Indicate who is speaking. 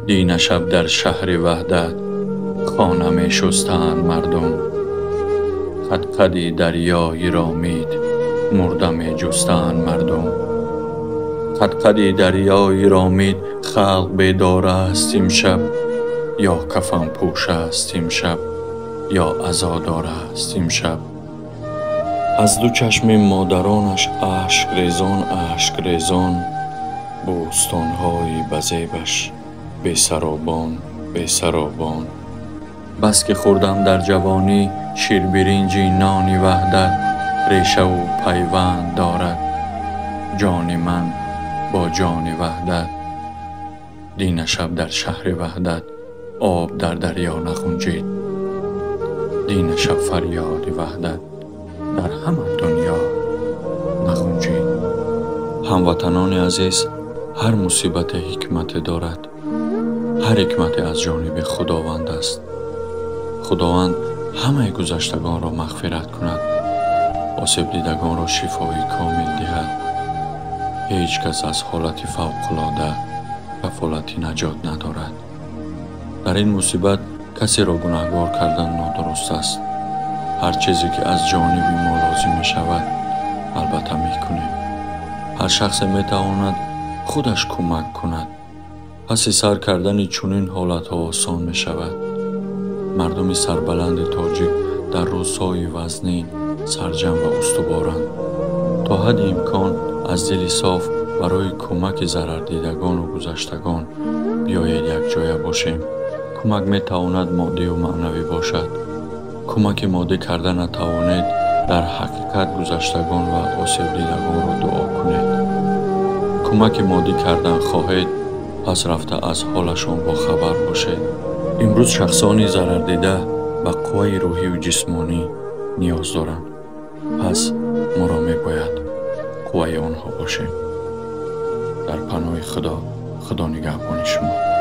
Speaker 1: دین شب در شهر وحدت خانه می شستند مردم. قدقدی دریایی را مید مرده می جستند مردم. قدقدی دریایی را مید خلق بیدار است امشب، یا کفن پوش است امشب یا عزادار است امشب. از دو چشم مادرانش اشک ریزان بوستان‌های بزیبش بی‌سرابان. بس که خوردم در جوانی شیربرنجی نان وحدت، ریشه و پیوند دارد جان من با جان وحدت. دین شب در شهر وحدت آب در دریا نخونجید. دین شب فریاد وحدت در همه دنیا نخونجید. هموطنان عزیز، هر مصیبت حکمت دارد. هر حکمت از جانب خداوند است. خداوند همه گذشتگان را مغفرت کند، آسیب دیدگان را شفای کامل دهد. هیچ کس از حالت فوق‌العاده کفالت نجات ندارد. در این مصیبت کسی را گناهکار کردن نادرست است. هر چیزی که از جانب ما لازم می شود البته می کنیم. هر شخص می تواند خودش کمک کند. پس سر کردن چنین حالت ها آسان می شود. مردم سربلند تاجیک در روزهای وزنین سرجم و استوارند. تا حد امکان از دل صاف برای کمک ضرر دیدگان و گذشتگان بیایید یک جای باشیم. کمک می تواند مادی و معنوی باشد. کمک مادی کردن نتوانید، در حقیقت گذشتگان و آسیب دیدگان را دعا کنید. کمک مادی کردن خواهید، پس رفته از حالشان با خبر باشید. امروز شخصانی ضرر دیده به قوه روحی و جسمانی نیاز دارند. پس ما را می باید قوه آنها باشیم. در پناه خدا نگهبان شما.